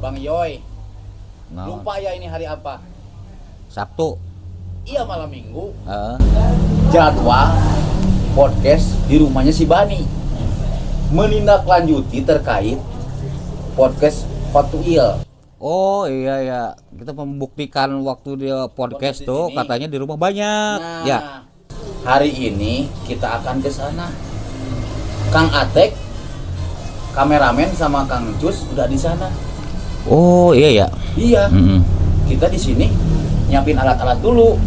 Bang Yoy, Nah, lupa ya ini hari apa? Sabtu. Iya malam minggu. Heeh. Jadwal podcast di rumahnya si Bani. Menindaklanjuti terkait podcast Hot to Ill. Oh iya ya, kita membuktikan waktu dia podcast Podcast di tuh sini. katanya di rumah banyak. Nah, Ya. hari ini kita akan ke sana. Kang Atek, kameramen sama Kang Cus udah di sana. Oh iya ya. Iya. Mm-mm. Kita di sini nyiapin alat-alat dulu.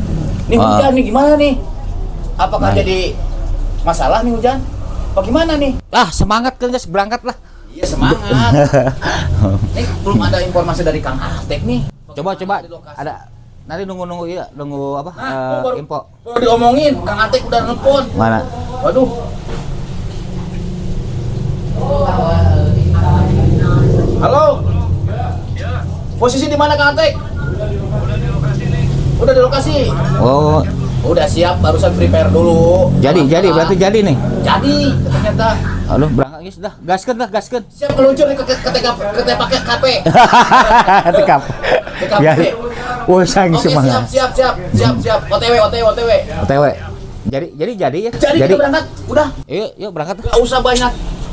Nih Ah. hujan nih gimana nih? Apakah Nah. jadi masalah nih hujan? Apa gimana nih? Ah semangat kan guys, berangkat lah. Iya semangat. Nih belum ada informasi dari Kang Atek nih. Coba Di lokasi. ada. Nanti nunggu iya, nunggu apa? Nah, baru, Info. baru diomongin, Kang Atek udah nelpon. Mana? Waduh. Halo. Posisi di mana Kang Atek? Udah di lokasi. Oh, Udah siap, barusan prepare dulu. jadi berarti jadi nih. Jadi ternyata Aduh, berangkat guys, dah. Gaskeun. siap meluncur nih ke pakai KP. Tekap. TKP. Ya. Wah, sang Oke, semangat. siap. OTW. OTW. Jadi ya. Jadi kita berangkat, udah. Yuk berangkat. Gak usah banyak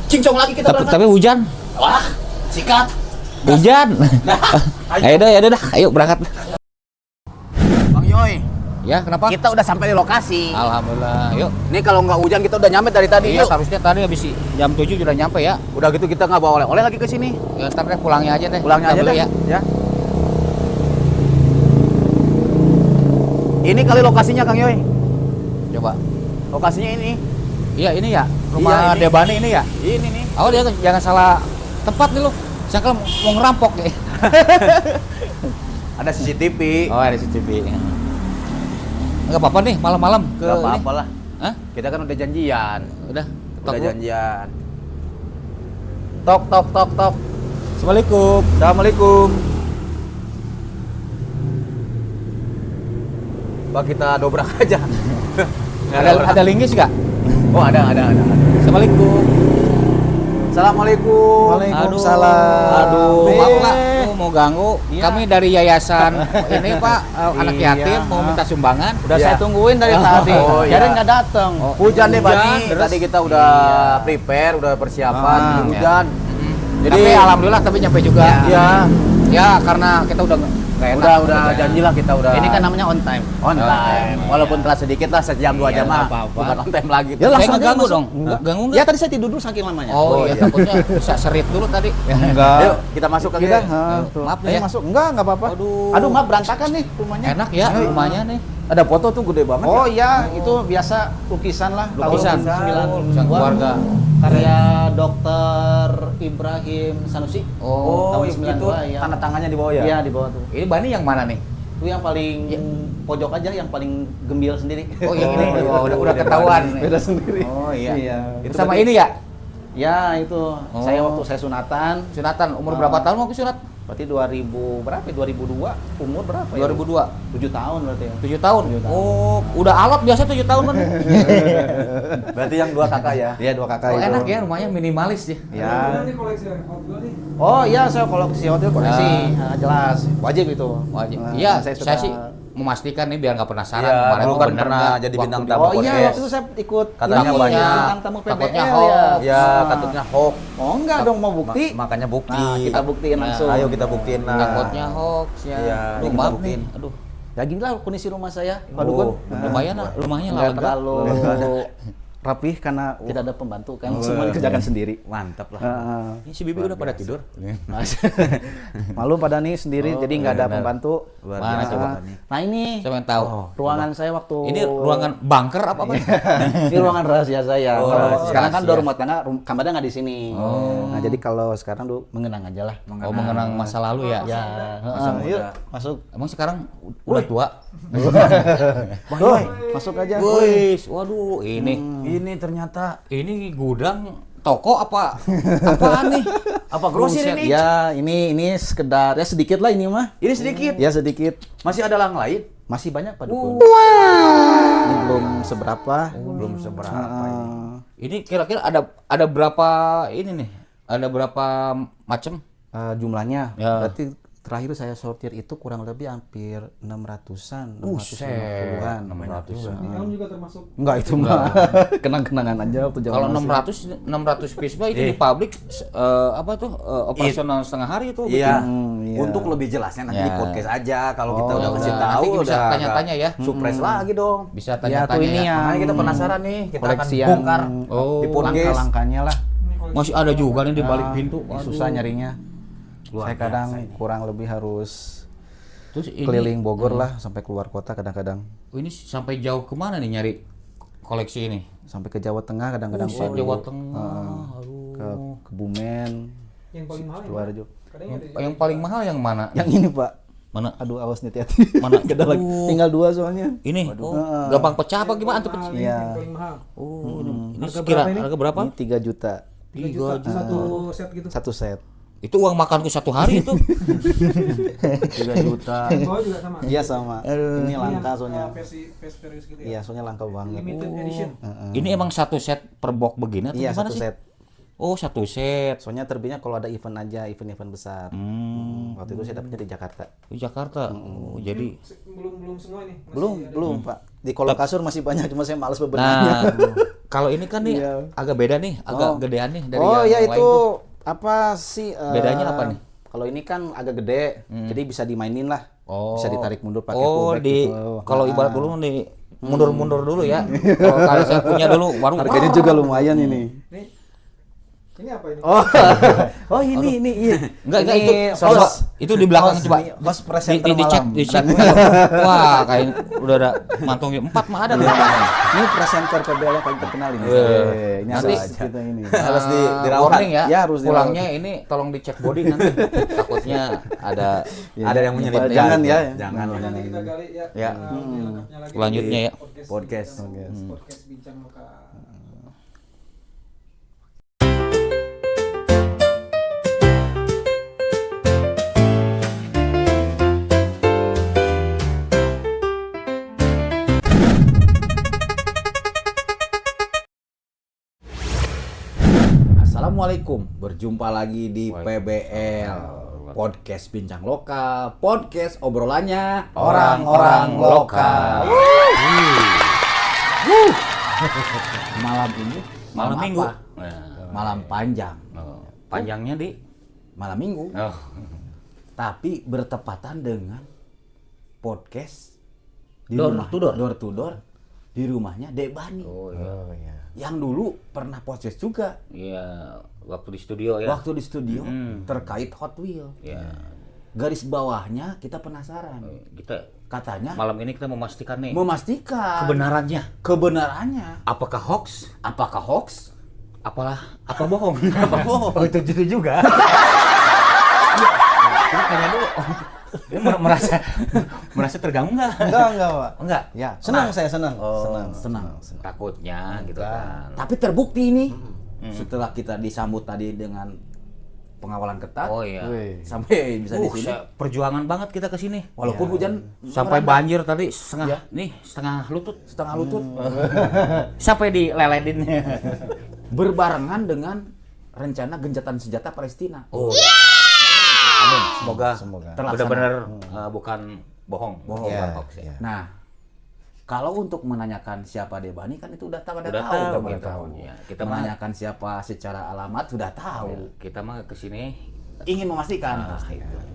cincong lagi kita berangkat. Tapi hujan. Wah, sikat. Hujan. Ayo dah, ayo berangkat. Bang Yoy, Ya, kenapa? kita udah sampai di lokasi. Alhamdulillah. Yuk. Ini kalau nggak hujan kita udah nyampe dari tadi. Iya, Yuk. harusnya tadi habis jam 7 sudah nyampe ya. Udah gitu kita nggak bawa oleh-oleh lagi ke sini. Ya, ntar deh pulangnya aja deh. Pulangnya Kita aja beli deh. ya. Ya. Ini kali lokasinya Kang Yoy. Coba. Lokasinya ini. Iya, ini ya. Rumah Iya, ini. Debani ini ya. Ini nih. Oh, dia jangan salah tempat nih lu. Saya mau ngerampok ya. Ada CCTV. Oh, ada CCTV. Enggak apa-apa nih malam-malam ke Gak ini. apa-apa lah. Hah? Kita kan udah janjian. Udah. Udah dulu. janjian. Tok. Assalamualaikum. Assalamualaikum. Mbak kita dobrak aja. Ada linggis enggak? Oh ada. Assalamualaikum. Assalamualaikum. Waalaikumsalam. Aduh, Be. maaf Pak, mau ganggu. Iya. Kami dari yayasan ini Pak, anak Iya. yatim mau minta sumbangan. Udah Iya. saya tungguin dari tadi. Oh, iya. Jadi nggak datang. Oh. Hujan deh Hujan, Bani. terus? Tadi kita udah prepare, udah persiapan. Ah, Ini hujan. Jadi alhamdulillah tapi nyampe juga. Iya. Ya karena kita udah nggak enak. Udah janji lah kita udah. Ini kan namanya on time. on time. Walaupun telat sedikit lah, sejam 2 Iya, jam mah. nggak apa-apa. Bukan on time lagi. Ya, Saya langsung nggak aja ganggu masuk. dong. Enggak. Ganggu Ya nggak? tadi saya tidur dulu saking lamanya. Oh, Oh, iya, iya. takutnya bisa serit dulu tadi. Enggak. Yuk, kita masuk ke Kita, kita. tuh. Maaf Ayo ya. masuk. Enggak apa-apa. Aduh. Aduh, maaf berantakan nih rumahnya. Enak ya rumahnya nih. Ada foto tuh gede banget. Oh ya. iya, itu biasa lukisan lah. Lukisan. Lukisan keluarga. Karya Dokter Ibrahim Sanusi. Oh, Oh, tahun itu 92 ya. tanda tangannya di bawah ya? Iya, di bawah tuh. ini Bani yang mana nih? Itu yang paling pojok aja, yang paling gembil sendiri. Oh, yang ini Oh, oh, iya. udah ketahuan. Beda sendiri. Oh iya. Iya. Itu sama ini ya? Ya, itu. Oh. Saya waktu saya sunatan, Sunatan umur berapa tahun mau ke sunat? berarti 2000 berapa? ya? 2002. Umur berapa ya? 2002. 7 tahun berarti ya. 7 tahun. 7 tahun. Oh, udah alot biasa 7 tahun kan? Berarti yang 2 kakak ya? Iya, 2 kakak Oh, itu. enak ya rumahnya minimalis ya. Ya. Oh iya, saya koleksi hotel koleksi. Nah, jelas, wajib itu. Wajib. Nah, Iya, saya saya, suka. sih memastikan nih biar nggak penasaran Iya, kemarin dulu tuh kan bener pernah nggak jadi waktu bintang di- tamu. Oh iya, podcast. waktu itu saya ikut Katanya ini, banyak. bintang tamu Takutnya PBL hoax. ya. Ya, Nah. takutnya hoax. Oh enggak dong, mau bukti. Makanya bukti. Nah, kita buktiin Nah, langsung. Ayo kita buktiin lah. Takutnya hoax ya. Iya, Aduh, kita maaf buktiin. nih. Aduh, Ya gini lah kondisi rumah saya, Pak Oh, Dukun. lumayan lah, rumahnya Nggak lega. terlalu rapih karena tidak ada pembantu kan, Oh. semua dikerjakan sendiri. Mantap lah. Heeh. Ini si Bibi udah pada tidur. Malu pada nih sendiri, Oh, jadi nggak ada benar. pembantu. Luar Mana biasa coba? Pak nih. Nah ini Saya pengen tahu. Oh. ruangan saya waktu Ini ruangan bunker apa apa? ini ruangan rahasia saya. Oh, Kalau rahasia. sekarang kan udah rumah tangga, kamarnya nggak di sini. Oh. Nah jadi kalau sekarang dulu mengenang aja lah. Oh, mengenang masa lalu ya. Ya, Masa muda. yuk masuk. Emang sekarang udah tua? Oh, masuk aja. Wih, waduh, ini Ini ternyata ini gudang toko apa? Apaan nih? apa grosir Buset. ini? Ya ini sekedar ya sedikit lah ini mah. Ini sedikit. Ya sedikit. Masih ada lang lain? Masih banyak Pak Dukun. Ini belum seberapa. Belum seberapa ini. Heeh. Ini kira-kira ada berapa ini nih? Ada berapa macam? Jumlahnya Ya. berarti terakhir saya sortir itu kurang lebih hampir 600-an, 650-an. 600. Kamu juga termasuk. Enggak itu mah kenang-kenangan aja waktu zaman Kalau masih. 600 piece mah itu di pabrik apa tuh operasional setengah hari itu. Iya. iya. Untuk lebih jelasnya nanti di Ya. podcast aja. Kalau kita Oh, udah ya kasih udah. tahu Nanti bisa udah tanya-tanya ya. Surprise lagi dong. Bisa Ya tuh tanya-tanya ini ya. yang Makanya kita penasaran nih, kita akan koleksi yang bongkar Oh, di podcast. langkah-langkahnya lah. Masih ada juga nih di balik pintu. Ini susah nyarinya. Luar Saya kadang biasa ini. kurang lebih harus Terus ini keliling Bogor lah sampai keluar kota kadang-kadang. ini sampai jauh kemana nih nyari koleksi ini? Sampai ke Jawa Tengah kadang-kadang Buset, Pak. Jawa Tengah. Ke Kebumen, Yang paling mahal. Sidoarjo. Kadang ada. Yang paling mahal yang mana? Yang ini Pak. Mana? Aduh awas nih hati-hati. Mana? Ada lagi. Tinggal 2 soalnya. Ini. Oh, gampang pecah apa gimana tuh? Mahal, Iya. yang paling mahal. Oh, ini Harga sekira berapa ini? harga berapa? Ini 3 juta. 3 juta satu set gitu. 1 set. Itu uang makanku 1 hari itu. 3 juta. Oh juga sama. Iya sama. Ini langka yang, soalnya. versi serius gitu Iya, ya. soalnya langka banget. Limited edition. Ini emang 1 set per box begini atau Iya, gimana 1 sih? set. Oh, 1 set. Soalnya terbitnya kalau ada event aja, event-event besar. Waktu itu saya dapetnya di Jakarta. Di Jakarta. Oh, jadi Belum semua ini. Masih Belum, ada. belum, Pak. Di kolom kasur masih banyak, cuma saya males nah, bebenahnya. kalau ini kan nih Iya. agak beda nih, agak Oh. gedean nih dari Oh, yang ya lain itu tuh. apa sih? Bedanya apa nih? Kalau ini kan agak gede, jadi bisa dimainin lah. Oh. Bisa ditarik mundur pakai Oh, pullback di gitu. kalau ibarat dulu nih mundur-mundur dulu ya. Kalau saya punya dulu baru Harganya juga lumayan ini. Ini apa ini? Oh, oh ini iya. Enggak Ini itu coba host. itu di belakang Host, coba. ini host presenter dicek malam. dicek. Wah, kayak udah ada mantungnya 4 mah ada. Ini presenter PBL yang paling terkenal ini. Ini Nanti asal kita ini. Harus dirawat. Warning ya. Ya, harus dirawat. Pulangnya ini tolong dicek body nanti. Takutnya ada Ada yang menyelip. Jangan ya. Jangan. Nanti kita gali ya. Ya. Lengkapnya lagi Selanjutnya di ya. Podcast. Podcast bincang lokal. Assalamualaikum, berjumpa lagi di PBL Podcast Bincang Lokal, podcast obrolannya Orang-orang lokal. Malam ini Malam apa? Minggu. Malam panjang, Oh, panjangnya di malam minggu, oh. tapi bertepatan dengan podcast di Door rumah to door. door to door di rumahnya Dek Bani. Oh iya. Oh iya. Yang dulu pernah podcast juga Iya, waktu di studio ya. waktu di studio terkait Hot Wheel. Ya. Garis bawahnya kita penasaran. Kita Katanya malam ini kita memastikan nih memastikan kebenarannya. apakah hoax? Apa bohong? Apa bohong? Oh, itu juga. Kita tanya dulu. Dia merasa terganggu nggak? Enggak, Pak. Enggak. Ya, senang saya senang. Senang. Takutnya gitu kan. Tapi terbukti ini setelah kita disambut tadi dengan pengawalan ketat Oh iya. Wih. sampai bisa di sini. Perjuangan banget kita ke sini. Walaupun hujan Sampai mereda, banjir tadi setengah lutut. setengah lutut Sampai dileledin. berbarengan dengan rencana gencatan senjata Palestina. Oh. Amin. Semoga Terlaksana. benar-benar bukan bohong. Bohong. Bukan Iya, hoax ya. iya. Nah, kalau untuk menanyakan siapa Debani kan itu udah tahu, Udah tahu, udah gitu. tahu. Ya, kita mah- menanyakan siapa secara alamat sudah tahu. Kita mah ke sini Ingin memastikan,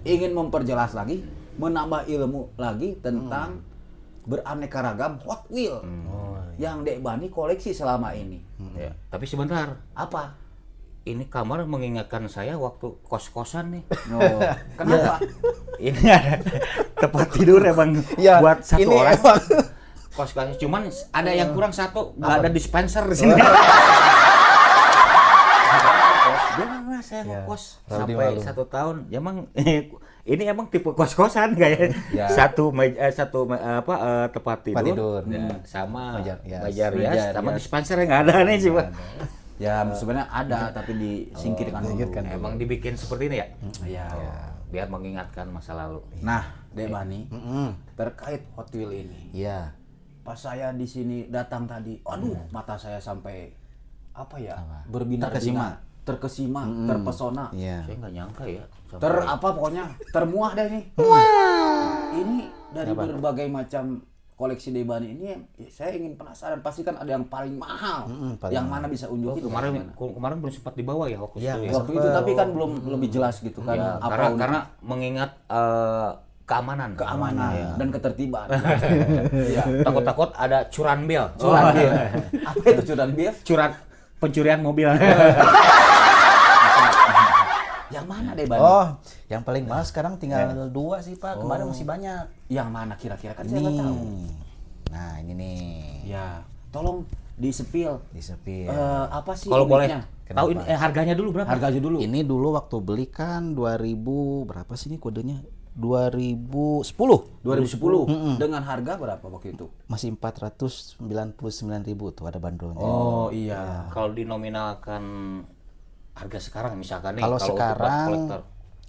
ingin memperjelas lagi, menambah ilmu lagi tentang beraneka ragam Hot Wheel yang Dek Bani koleksi selama ini. ya. Tapi sebentar, Apa? ini kamar mengingatkan saya waktu kos-kosan nih. Oh, kenapa? Ini ada tempat tidur emang Ya, buat satu ini orang. emang. Kos-kosan cuman ada yang kurang satu, nggak ada dispenser di sini. Dia mah saya ngekos Radi sampai malu. 1 tahun. Ya, emang ini emang tipe kos-kosan kayak Ya. tempat tidur, Tempat tidur. ya, sama Meja rias. meja rias, Meja sama rias. dispenser yang nggak ada nih sih, Pak. Ya sebenarnya ada tapi disingkirkan dulu. Emang dibikin seperti ini ya? Ya. Biar mengingatkan masa lalu. Nah, Dek Bani, terkait Hot Wheel ini. Iya. Pas saya di sini datang tadi, aduh, mata saya sampai apa ya? Berbinar-binar. terkesima, terpesona. Iya. Saya nggak nyangka ya. Apa pokoknya termuah deh nih. Ini dari berbagai macam koleksi Debani ini saya ingin penasaran, pasti kan ada yang paling mahal. paling Yang mana bisa unjukin? Kemarin belum sempat dibawa ya waktu Iya, itu ya. Waktu itu tapi kan belum lebih jelas gitu kan. Ya, Apa karena mengingat keamanan keamanan dan ketertiban. Iya. takut-takut ada curanbil. Curanbil. Apa itu curanbil? Pencurian mobil. Yang mana Debani? Oh, yang paling mahal sekarang tinggal 2 sih Pak. Kemarin masih banyak. Yang mana kira-kira kan saya nggak tahu. Nih. Nah, ini nih. Ya, tolong disepil. Disepil. Apa sih Kalau boleh uniknya? tahu ini harganya dulu berapa? Harganya dulu. Ini dulu waktu beli kan 2000 berapa sih ini kodenya? 2010. 2010 dengan harga berapa waktu itu? Masih 499.000 tuh ada bandrolnya. Oh iya. Kalau dinominalkan harga sekarang misalkan nih, Kalau untuk sekarang kolektor,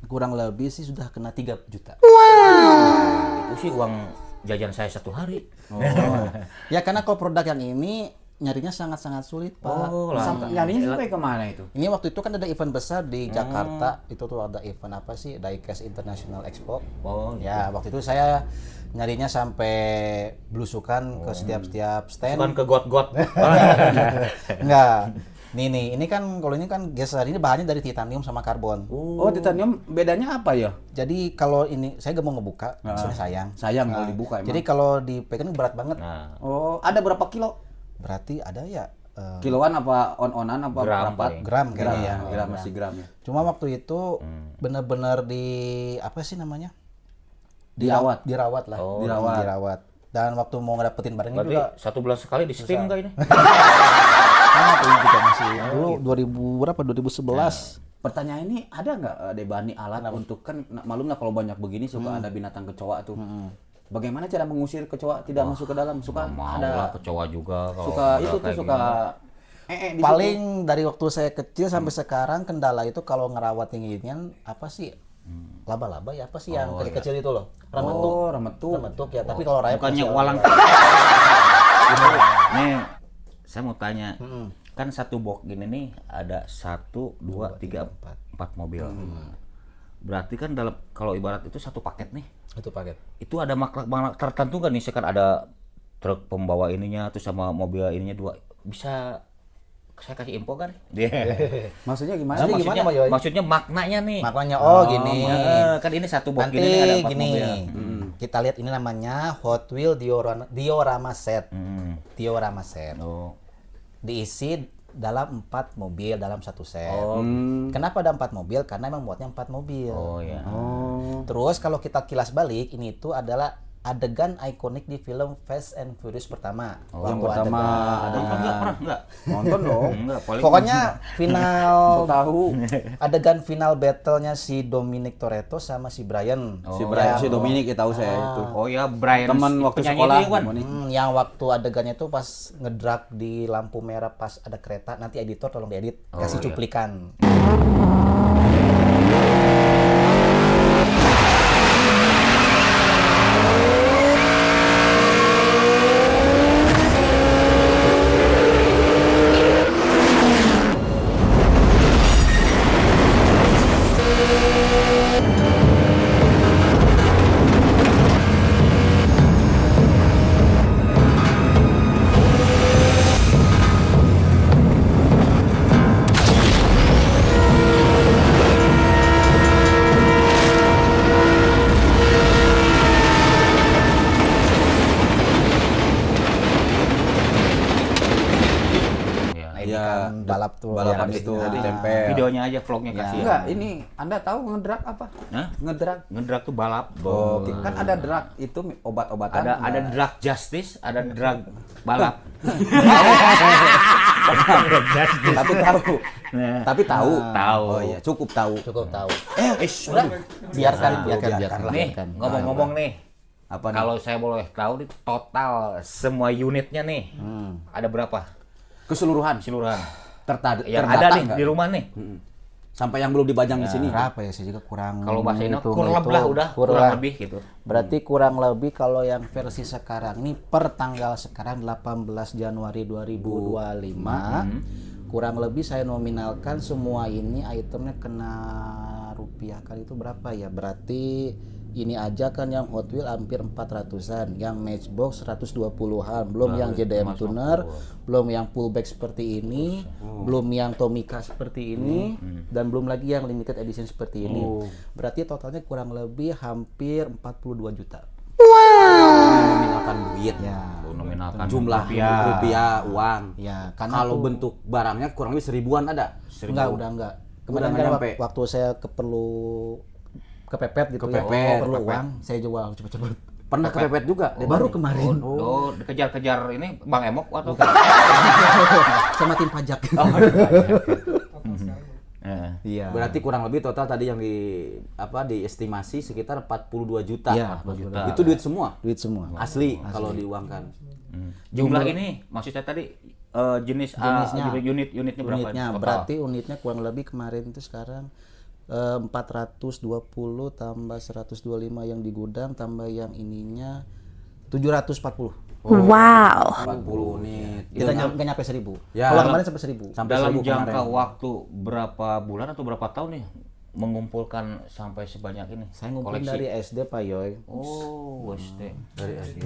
kurang lebih sih sudah kena 3 juta. itu sih uang jajan saya 1 hari. Oh. Ya karena kalau produk yang ini nyarinya sangat-sangat sulit, Pak. Oh, lah. Nyarinya sampai kemana itu? Ini waktu itu kan ada event besar di Jakarta. Itu tuh ada event apa sih? Diecast International Expo. Oh, Ya, waktu itu saya nyarinya sampai belusukan ke setiap stand. bukan ke got-got. Enggak. Ini kan kalau ini kan geser ini bahannya dari titanium sama karbon. Oh, titanium bedanya apa ya? Jadi kalau ini saya gak mau ngebuka, soalnya sayang. Sayang kalau dibuka emang. Jadi kalau dipegang berat banget. Nah, Oh, ada berapa kilo? Berarti ada ya Kiloan apa on-onan apa Gram berapa? paling. gram kayaknya ya. Gram masih gram ya. Cuma waktu itu benar-benar di apa sih namanya? Dirawat. Dirawat lah. Oh, dirawat. Dan waktu mau ngedapetin barangnya berarti juga 1 bulan sekali di steam enggak ini? sangat ini juga masih dulu 2000 berapa 2011. Pertanyaan ini ada nggak Debani alat untuk kan malum lah kalau banyak begini suka ada binatang kecoa tuh. Bagaimana cara mengusir kecoa tidak masuk ke dalam? Suka Mau ada lah kecoa juga kalau suka udah itu tuh kayak suka di Paling dari waktu saya kecil sampai sekarang kendala itu kalau ngerawat yang ginian apa sih? Laba-laba ya apa sih yang kecil-kecil itu loh? Remetuk. Oh, remetuk. Remetuk ya, tapi kalau rayap bukannya masih walang. ada. Nih, saya mau tanya. Kan satu box gini nih ada 1, 2, 3, 4 mobil. Berarti kan dalam kalau ibarat itu satu paket nih. Itu paket. Itu ada makna tertentu kan nih, sekarang ada truk pembawa ininya tuh sama mobil ininya 2. Bisa saya kasih info kan? Maksudnya gimana? Maksudnya gimana, Pak Yoy? Maksudnya maknanya nih. Makanya gini. Kan ini satu box Nanti gini nih ada 4 gini. mobil. Kita lihat ini namanya Hot Wheel diorama set. Diorama set. Oh. Diisi dalam 4 mobil dalam satu set. Kenapa ada 4 mobil? Karena emang muatnya 4 mobil. Oh ya. Terus kalau kita kilas balik, ini itu adalah adegan ikonik di film Fast and Furious pertama. Yang Waktu pertama Nonton enggak pernah enggak? nonton dong. Enggak, paling Pokoknya final Tahu adegan final battle-nya si Dominic Toretto sama si Brian. si Brian, si Dominic ya tahu saya itu. Oh ya, Brian Teman waktu penyanyi sekolah. itu, Wan. Yang waktu adegannya itu pas ngedrag di lampu merah pas ada kereta, nanti editor tolong diedit, kasih cuplikan. Ya. Nah, ini kan balap tuh. Balapan ya, itu nah, ditempel. Videonya aja vlognya kasih. Enggak, ini Anda tahu ngedrag apa? Hah? Ngedrag. Ngedrag tuh balap. Oh, kan ada drag itu obat-obatan. Ada drug justice, ada drug balap. tapi tahu. Nah. Tapi tahu. Tahu. Oh iya, cukup tahu. Cukup tahu. Udah. Biarkan biarkan. Nih, ngomong-ngomong nih. Apa nih? Kalau saya boleh tahu nih total semua unitnya nih. Ada berapa? Keseluruhan Keseluruhan. terdata Yang ada nih nggak? di rumah nih. Sampai yang belum dibajang di sini. Berapa ya? Saya juga kurang. Kalau bahasa ini hitung kurang itu. lah udah, kurang lebih gitu. Berarti kurang lebih kalau yang versi sekarang ini per tanggal sekarang 18 Januari 2025 kurang lebih saya nominalkan semua ini itemnya kena rupiah kali itu berapa ya? Berarti ini aja kan yang Hot Wheel hampir 400-an, yang Matchbox 120-an, belum yang JDM tuner, belum yang pullback seperti ini, belum yang Tomica seperti ini, dan belum lagi yang limited edition seperti ini. Berarti totalnya kurang lebih hampir 42 juta. Nominalkan duit. Ya. Nominalkan Jumlah rupiah uang. Ya, karena Kalau tuh- bentuk barangnya kurang lebih 1000-an ada. Enggak, udah enggak. Kemarin nggak kan nyampe. waktu saya kepepet gitu Kepepet, ya, perlu kepepet. uang, saya jual cepet-cepet. Pernah kepepet juga. Baru kemarin. Oh, dikejar-kejar ini Bang Emok atau Sama tim pajak. Iya. Berarti kurang lebih total tadi yang diestimasi sekitar 42 juta. Iya, 42 juta. Itu duit semua. Duit semua. Asli kalau diuangkan. Jumlah ini maksud saya tadi Jenisnya. unitnya berapa? Unitnya total? berarti unitnya kurang lebih kemarin itu sekarang 420 tambah 125 yang di gudang tambah yang ininya 740. Wow. 40 unit. Kita nggak nyampe 1000. Ya. Kalau kemarin sampai 1000. Sampai Dalam 1000 jangka kemarin. waktu berapa bulan atau berapa tahun nih mengumpulkan sampai sebanyak ini? Saya ngumpulin koleksi? dari SD Pak Yoy. Oh, SD. Dari SD.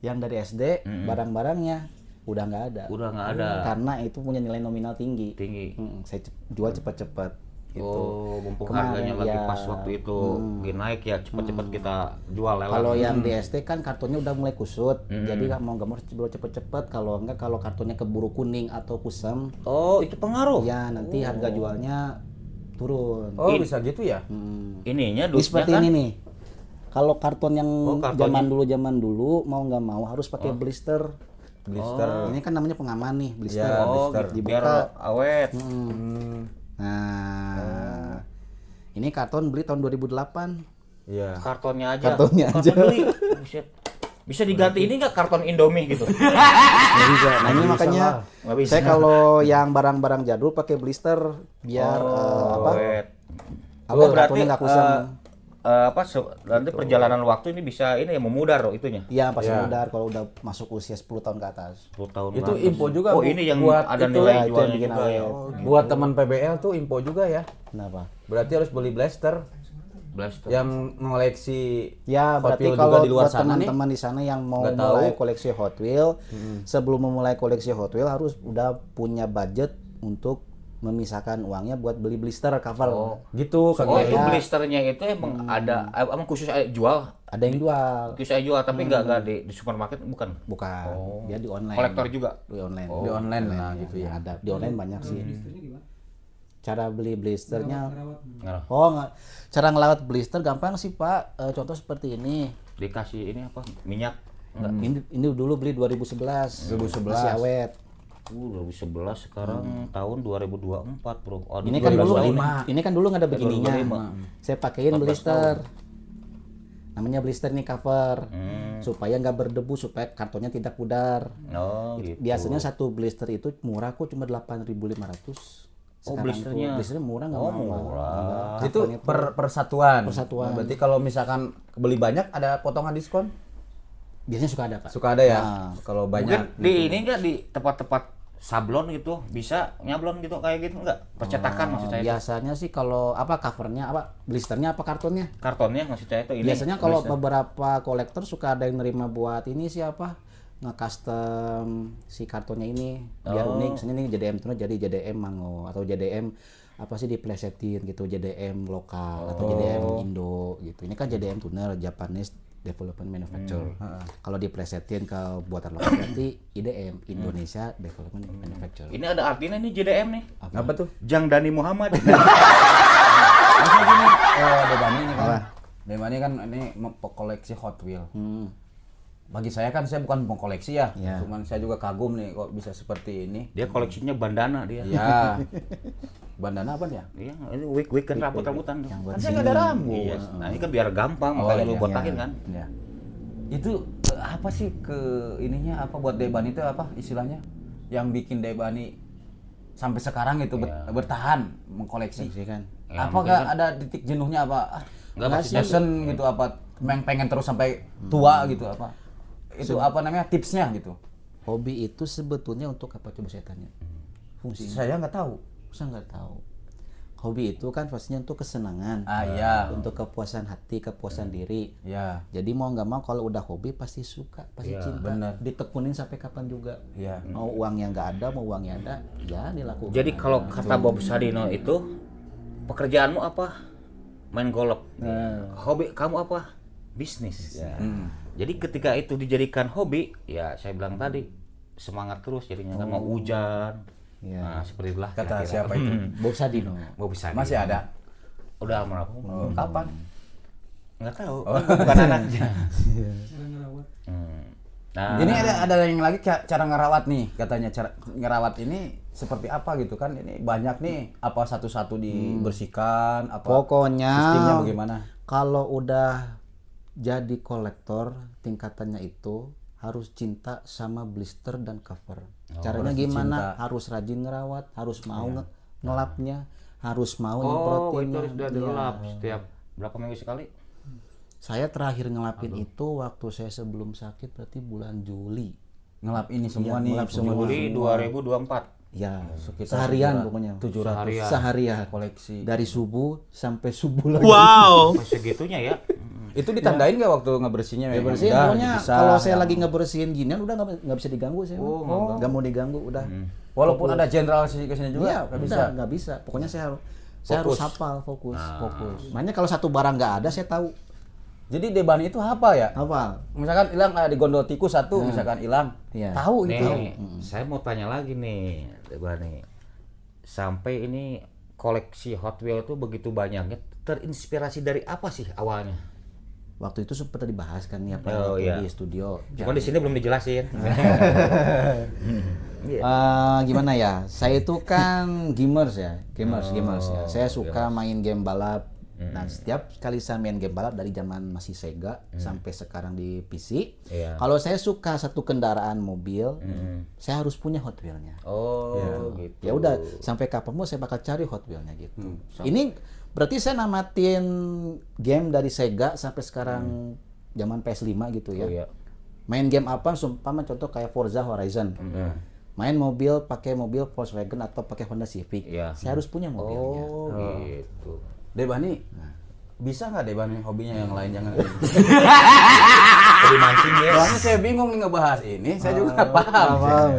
Yang dari SD barang-barangnya udah nggak ada. Udah nggak ada. Karena itu punya nilai nominal tinggi. Tinggi. Saya jual cepat-cepat. Gitu. Oh, mumpung Kemarin, harganya lagi ya. pas waktu itu lagi naik ya, cepet-cepet kita jual lelang. Kalau yang di SD kan kartunya udah mulai kusut, jadi nggak mau jual cepet-cepet. Kalau enggak, kalau kartunya keburu kuning atau kusam, Oh, itu pengaruh. ya nanti harga jualnya turun. Oh, bisa gitu ya? Ininya Ini dusnya seperti kan? ini nih. Kalau karton yang kartonnya. zaman dulu mau nggak mau harus pakai blister. Blister. Ini kan namanya pengaman nih, blister. Ya, Oh, blister. gitu, biar awet. Nah, ini karton beli tahun 2008. Iya. Kartonnya aja. Kartonnya Karton beli. Buset. Bisa diganti ini nggak karton Indomie gitu? Nggak bisa. Nah, ini makanya Nggak bisa. saya kalau yang barang-barang jadul pakai blister biar Awet. apa Oh, berarti kartonnya nggak kusam. nanti perjalanan waktu ini bisa ini ya memudar loh itunya. Iya, pasti Ya. mudar kalau udah masuk usia 10 tahun ke atas. 10 tahun. Itu berapa? info juga, Oh, Bu, ini yang buat ada itu nilai ya, itu yang jualnya bikin juga ya. awet. Oh, Buat teman PBL tuh info juga ya. Kenapa? Berarti harus beli blaster blaster. yang mengoleksi Ya, Hot berarti Wheel kalau juga di luar buat sana nih. teman-teman di sana yang mau Nggak tahu. mulai koleksi Hot Wheel, sebelum memulai koleksi Hot Wheel harus udah punya budget untuk memisahkan uangnya buat beli blister cover. gitu kan. Oh, itu Ya. blisternya itu emang ada emang khusus jual, Ada yang jual, khusus jual tapi nggak di supermarket bukan. bukan. Dia di online. Kolektor juga. Di online. Di online lah gitu ya. Ada di online banyak sih. Cara beli blisternya. Ngarah. Oh, cara ngelawat blister gampang sih, Pak. Contoh seperti ini. Dikasih ini apa? Minyak. Enggak. Ini dulu beli 2011. 2011. Masih awet. 2011 sekarang tahun 2024, Bro. Aduh, Ini kan dulu 2025. ini kan dulu nggak ada begininya. 2025. Saya pakein 14 blister. Namanya blister nih cover. Hmm. Supaya nggak berdebu, supaya kartonnya tidak pudar. Oh, gitu. Biasanya satu blister itu murah kok cuma 8.500. Oh, Sekarang blisternya. tuh blisternya murah nggak Oh, mau. murah. Itu persatuan. Persatuan. Berarti kalau misalkan beli banyak ada potongan diskon? Biasanya suka ada, Pak. Suka ada ya? Nah. Kalau Mungkin banyak. di ini enggak di tempat-tempat sablon gitu bisa nyablon gitu kayak gitu enggak? Percetakan maksud saya. Biasanya sih kalau apa covernya, apa blisternya, apa kartonnya? Kartonnya maksud saya itu ini. Biasanya kalau blister. beberapa kolektor suka ada yang nerima buat ini siapa nge-custom si kartonnya ini biar unik. Misalnya ini JDM tuner jadi JDM Mango atau JDM apa sih diplesetin gitu, JDM lokal atau JDM Indo gitu. Ini kan JDM tuner Japanese Development Manufacturer. Kalau diplesetin ke buatan lokal berarti IDM Indonesia Development Manufacturer. Ini ada artinya nih JDM nih. Apa tuh? Jang Dani Muhammad. Maksudnya gini, Debani ini kan. Debani kan ini koleksi Hot Wheel. Bagi saya kan saya bukan pengkoleksi ya, Ya. cuman saya juga kagum nih kok bisa seperti ini. Dia koleksinya bandana dia. Ya. Bandana apa ya? Iya, ini wig kan rambut-rambutan. Kan saya nggak ada rambut. Iya. Nah, ini kan biar gampang makanya lu iya. botakin kan. Ya. Itu apa sih ke ininya apa buat Debani itu apa istilahnya? Yang bikin Debani sampai sekarang itu bertahan mengkoleksi. Sih kan. Ya, Apakah ada titik jenuhnya apa? Nggak, Nggak bosen gitu apa? Pengen terus sampai tua gitu apa? Itu apa namanya tipsnya gitu? Hobi itu sebetulnya untuk apa coba saya tanya? fungsinya? Saya nggak tahu. Saya nggak tahu. Hobi itu kan pastinya untuk kesenangan, Iya. untuk kepuasan hati, kepuasan diri. Ya. Jadi mau nggak mau kalau udah hobi pasti suka, pasti Iya, cinta. benar. Ditekunin sampai kapan juga. Iya. Mau uangnya nggak ada, mau uangnya ada, ya dilakukan. Jadi kalau kata Bob Sadino itu, pekerjaanmu apa? Main golf. Hobi kamu apa? Bisnis. Jadi ketika itu dijadikan hobi, ya saya bilang tadi semangat terus jadinya kan mau hujan. Ya. Nah, seperti itulah Kata kira-kira. siapa itu? Bob Sadino. Bob Sadino. Masih ada? Udah almarhum. Kapan? Nggak tahu. Bukan anaknya. Cara ngerawat. Nah, Ini ada yang lagi cara ngerawat nih, katanya cara ngerawat ini seperti apa gitu kan? Ini banyak nih, apa satu-satu dibersihkan, apa Pokoknya sistemnya bagaimana? kalau udah jadi kolektor tingkatannya itu harus cinta sama blister dan cover. Caranya harus gimana? cinta. Harus rajin ngerawat, harus mau ngelapnya, harus mau oh itu nyemprotinnya. harus sudah Iya. dilap setiap berapa minggu sekali? Saya terakhir ngelapin itu waktu saya sebelum sakit berarti bulan Juli. Ngelap ini semua Iya, nih. ngelap semua. Juli 2024. Ya, Sekitar seharian pokoknya. 700 Seharian. koleksi. Dari subuh sampai subuh lagi. Oh, segitunya ya. Itu ditandain nggak waktu ngebersihinnya? Ya memang? bersihin, Udah, pokoknya bisa, kalau saya yang- lagi ngebersihin ginian udah nggak bisa diganggu saya. Nggak mau diganggu udah. Walaupun ada jenderal kesini juga Iya, nggak udah bisa. nggak bisa. Pokoknya saya harus Fokus. hafal, fokus. Makanya kalau satu barang nggak ada saya tahu Jadi Debani itu apa ya? hafal. Misalkan hilang di gondol tikus satu, misalkan hilang. Iya. Tahu gitu. Nih, saya mau tanya lagi nih, Bani. Sampai ini koleksi Hot Wheels itu begitu banyaknya, terinspirasi dari apa sih awalnya? Waktu itu sempat dibahas kan ya Pak, Oh, waktu iya. di studio. Cuma di sini belum dijelasin. Gimana ya? Saya itu kan gamers ya. Saya suka main game balap. Nah, setiap kali saya main game balap dari zaman masih Sega sampai sekarang di PC. Iya. Kalau saya suka satu kendaraan mobil, saya harus punya Hot Wheel-nya. Oh, gitu. Ya udah, sampai kapan mau saya bakal cari Hot Wheel-nya gitu. Ini berarti saya namatin game dari Sega sampai sekarang zaman PS5 gitu ya. Oh, iya. Main game apa, sumpama contoh kayak Forza Horizon. Main mobil pakai mobil Volkswagen atau pakai Honda Civic. Iya. Saya harus punya mobilnya. Oh, gitu. Debani, bisa nggak Debani hobinya yang lain jangan? Jadi mancing ya. Soalnya saya bingung nih ngebahas ini, saya juga nggak paham.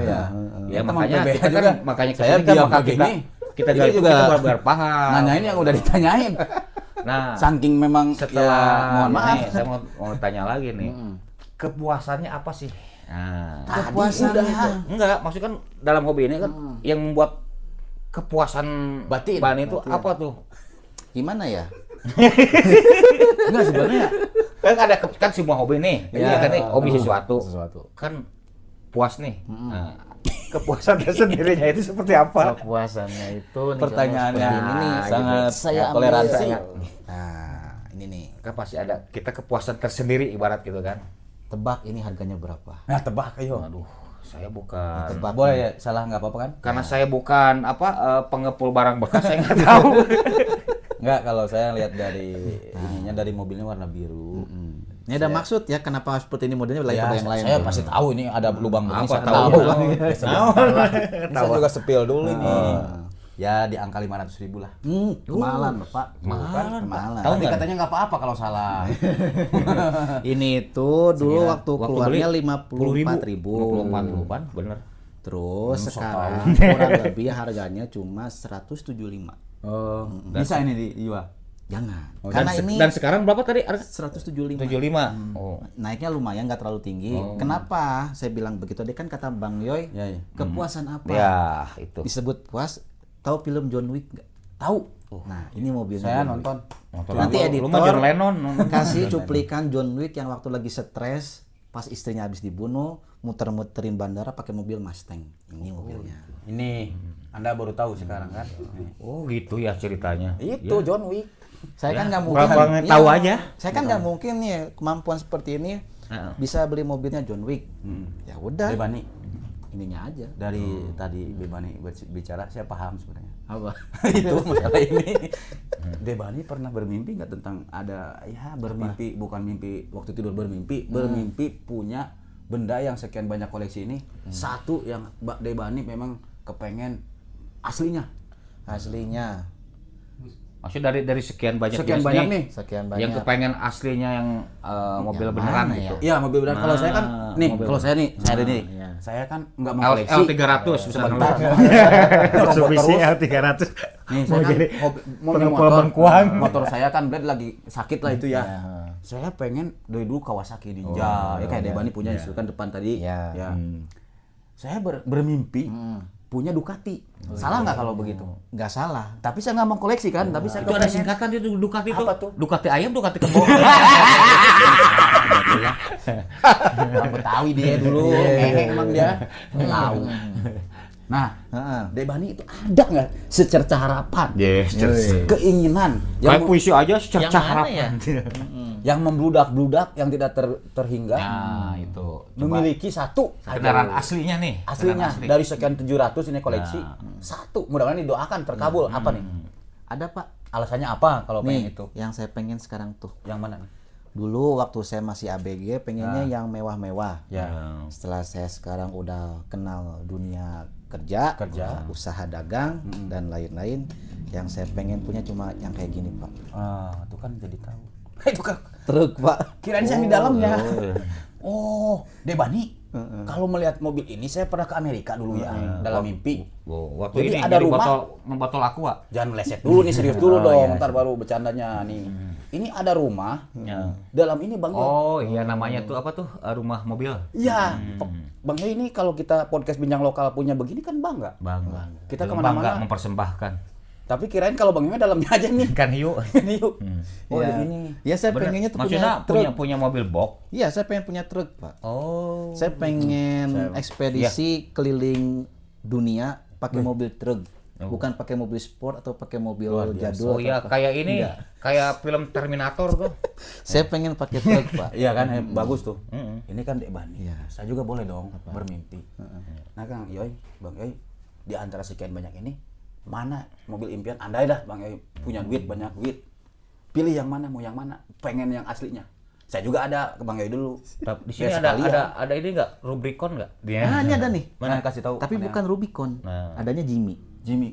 ya. Ya Teman makanya PBH kita kan juga. makanya Saya kesini kan diam maka begini. kita Ini dari juga kita biar paham. nanyain yang udah ditanyain. Nah, Saking memang setelah ya, mohon maaf. nih, saya mau tanya lagi nih. Kepuasannya apa sih? Nah, Kepuasannya. enggak, maksudnya kan dalam hobi ini kan yang membuat kepuasan Batin. Bani itu apa tuh? Gimana ya? Enggak sebenarnya. Kan ada kan semua hobi nih. Iya kan nih, hobi sesuatu. Kan puas nih. Nah, kepuasan tersendirinya itu seperti apa? Kepuasannya itu nih, Pertanyaannya contoh seperti ini nih. sangat Saya ambil toleransi. Nah, ini nih. Kan pasti ada kita kepuasan tersendiri ibarat gitu kan. Tebak ini harganya berapa? Nah, tebak ayo. Aduh, saya bukan. Tebak. Boleh ya, salah nggak apa-apa kan? Karena saya bukan pengepul barang bekas, saya nggak tahu. Enggak, kalau saya lihat dari ininya dari mobilnya warna biru. Ini ada maksud ya kenapa seperti ini modelnya lain Ya, pada yang lain. saya pasti tahu ini ada lubang begini. Apa Saya tahu? tahu. Tahu. Saya juga sepil dulu ini. Ya di angka 500.000 lah. Kemahalan Bapak. Kemahalan. Tahu Tapi nggak? katanya nggak apa-apa kalau salah. Ini tuh dulu waktu keluarnya beli 54.000. 54.000-an, bener. Terus sekarang kurang lebih harganya cuma 175. Oh, bisa ini dijual. Jangan. Dan, Karena ini dan sekarang berapa tadi? 175. 75. Oh. Naiknya lumayan nggak terlalu tinggi. Kenapa saya bilang begitu? Tadi kan kata Bang Yoy, Ya, ya. kepuasan apa? Ya, itu. Disebut puas. Tahu film John Wick nggak? Tahu. Nah, ini mobilnya. Saya John Wick. nonton. Nanti Lu mah John editor Lennon. kasih cuplikan John Wick yang waktu lagi stres pas istrinya habis dibunuh muter-muterin bandara pakai mobil Mustang. Ini mobilnya. Ini Anda baru tahu sekarang kan? Oh, gitu ya ceritanya. Itu John Wick. Saya kan nggak kurang mungkin. banget Iya, tahu aja. Saya kan nggak mungkin nih kemampuan seperti ini Heeh. bisa beli mobilnya John Wick. Ya udah. Bebani Ininya aja. dari tadi Bebani bicara saya paham sebenarnya. Apa? Itu masalah ini. Debani pernah bermimpi nggak tentang ada ya bermimpi bukan mimpi waktu tidur bermimpi bermimpi punya benda yang sekian banyak koleksi ini satu yang Mbak Debani memang kepengen aslinya. Aslinya. Maksudnya dari sekian banyak Sekian jenis banyak nih. Sekian banyak. yang kepengen aslinya yang mobil Yang beneran mana gitu. Iya, mobil beneran. Kalau saya kan Nah, nih, mobil kalau saya nih, saya ada Nah, nih. iya. Saya kan nggak mau koleksi. L300 Sebentar. Mitsubishi Terus. L300. Nih, saya kan mau pengepul bengkuang. motor saya kan blade lagi sakit lah itu ya. Iya. Saya pengen dari dulu Kawasaki Ninja. Ya kayak Debani punya itu kan depan tadi. Iya. Ya. Saya bermimpi punya Ducati. Salah nggak kalau begitu? Nggak salah. Tapi saya nggak mau koleksi kan, tapi saya Itu ada kepengen. singkatan itu Ducati itu. Apa tuh? Ducati ayam, Ducati kebo. Orang Betawi dia dulu, emang dia tahu. Nah, Heeh. Debani itu ada nggak secerca harapan, Yes, keinginan Kayak yang, puisi aja secerca Yang mana harapan. yang membludak-bludak, yang tidak terhingga, Nah, itu. memiliki satu Kendaraan aslinya nih. aslinya Kendaraan asli. dari sekian 700 ini koleksi Nah. satu. Mudah-mudahan didoakan terkabul. Apa nih? Ada Pak. Alasannya apa kalau pengen Nih, itu? yang saya pengen sekarang tuh. Yang mana nih? Dulu waktu saya masih ABG pengennya yang mewah-mewah. Ya. Setelah saya sekarang udah kenal dunia kerja, usaha dagang dan lain-lain, yang saya pengen punya cuma yang kayak gini, Pak. Itu kan jadi tahu. Itu kan Truk, Pak. kirain saya di dalamnya. Oh, Debani. Kalau melihat mobil ini saya pernah ke Amerika dulu ya, dalam mimpi. Waktu Jadi ini ada dari rumah. botol aqua. Jangan meleset dulu nih, serius dulu Oh, dong. iya, Ntar baru bercandanya nih. Ini ada rumah. Ya. Dalam ini Bang Yoy. Oh, iya namanya tuh apa tuh? Rumah mobil. Iya. Bang Yoy ini kalau kita podcast bincang lokal punya begini kan bangga. Bangga. Kita Bangga kemana-mana. mempersembahkan. Tapi kirain kalau Bang Yoy dalamnya aja nih. Kan hiu. Ini yuk. Oh, Ya. ini. Ya saya Bener. pengennya tuh Maksudnya punya truk. punya mobil box. Iya, saya pengen punya truk, Pak. Oh. Saya pengen ekspedisi keliling dunia pakai mobil truk. Bukan pakai mobil sport atau pakai mobil jadul. Oh iya, atau apa. kayak ini, Enggak. kayak film Terminator tuh. Saya pengen pakai truk, Pak. Iya kan, bagus tuh. Ini kan Dek Bani. Iya. Saya juga boleh dong bermimpi. Nah Kang Yoy, Bang Yoy, di antara sekian banyak ini, mana mobil impian? Andai dah Bang Yoy punya duit, banyak duit. Pilih yang mana, mau yang mana? Pengen yang aslinya. Saya juga ada ke Bang Yoy dulu. Di sini Ya, ada sekalian. ada ini enggak? Rubicon enggak? Dia. Nah, ini ada nih. Mana kasih tahu? Tapi mana bukan Rubicon. Nah. Adanya Jimmy. Jimmy.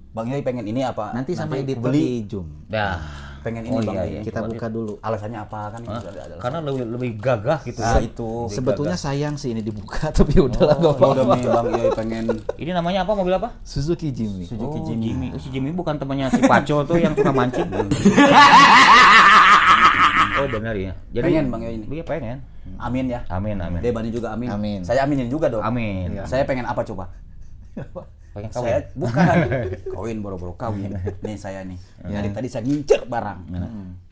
Bang Yoy pengen ini apa? Nanti sama editor beli. di Zoom. Nah, Pengen ini Oh, Bang iya, Yoy. iya. Kita buka dulu. Alasannya apa kan? Hah? Ada alasan. Karena lebih gagah gitu. Nah, itu. Sebetulnya sayang sih ini dibuka, tapi udahlah nggak Oh, udah apa-apa. nih Bang Yoy pengen Ini namanya apa? Mobil apa? Suzuki Jimmy. Suzuki Oh, Jimmy. Oh, si Jimmy bukan temannya si Paco tuh yang suka mancing. Oh, benar ya. Jadi Pengen, Bang Yoy ini. Iya, pengen. Amin ya. Amin, amin. Debani juga amin. Amin. Saya aminin juga dong. Amin. Saya pengen apa coba? Pengen Saya kawin. bukan kawin boro-boro kawin. Nih saya nih. Dari tadi saya ngincer barang.